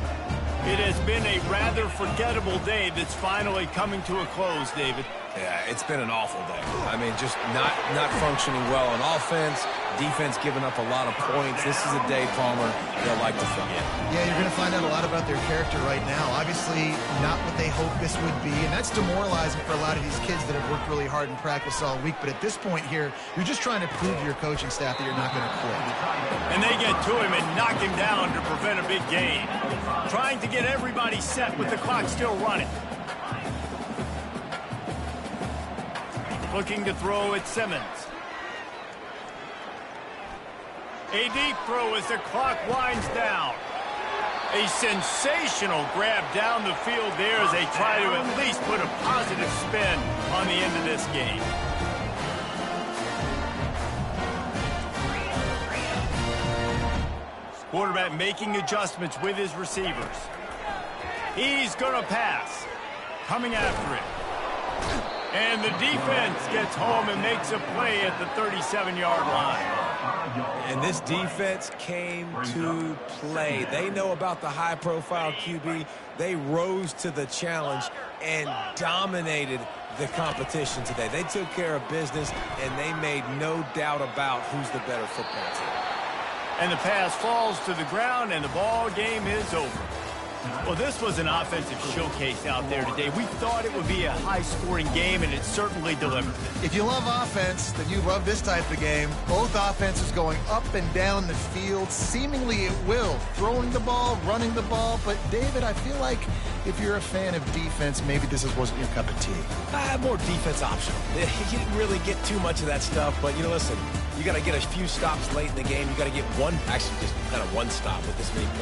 [SPEAKER 1] It has been a rather forgettable day that's finally coming to a close, David.
[SPEAKER 3] Yeah, it's been an awful day. I mean, just not functioning well on offense. Defense giving up a lot of points. This is a day, Palmer, they'll like to forget.
[SPEAKER 2] Yeah, you're going to find out a lot about their character right now. Obviously, not what they hoped this would be, and that's demoralizing for a lot of these kids that have worked really hard in practice all week. But at this point here, you're just trying to prove to your coaching staff that you're not going to quit.
[SPEAKER 1] And they get to him and knock him down to prevent a big gain. Trying to get everybody set with the clock still running. Looking to throw at Simmons. A deep throw as the clock winds down. A sensational grab down the field there as they try to at least put a positive spin on the end of this game. Quarterback making adjustments with his receivers. He's going to pass. Coming after it. And the defense gets home and makes a play at the 37-yard line.
[SPEAKER 3] And this defense came to play. They know about the high-profile QB. They rose to the challenge and dominated the competition today. They took care of business, and they made no doubt about who's the better football team.
[SPEAKER 1] And the pass falls to the ground, and the ball game is over. Well, this was an offensive showcase out there today. We thought it would be a high-scoring game, and it certainly delivered.
[SPEAKER 2] If you love offense, then you love this type of game. Both offenses going up and down the field, seemingly at will, throwing the ball, running the ball. But, David, I feel like if you're a fan of defense, maybe this wasn't your cup of tea.
[SPEAKER 3] More defense optional. You didn't really get too much of that stuff, but, listen, you got to get a few stops late in the game. You got to get one, actually just kind of one stop with this many points.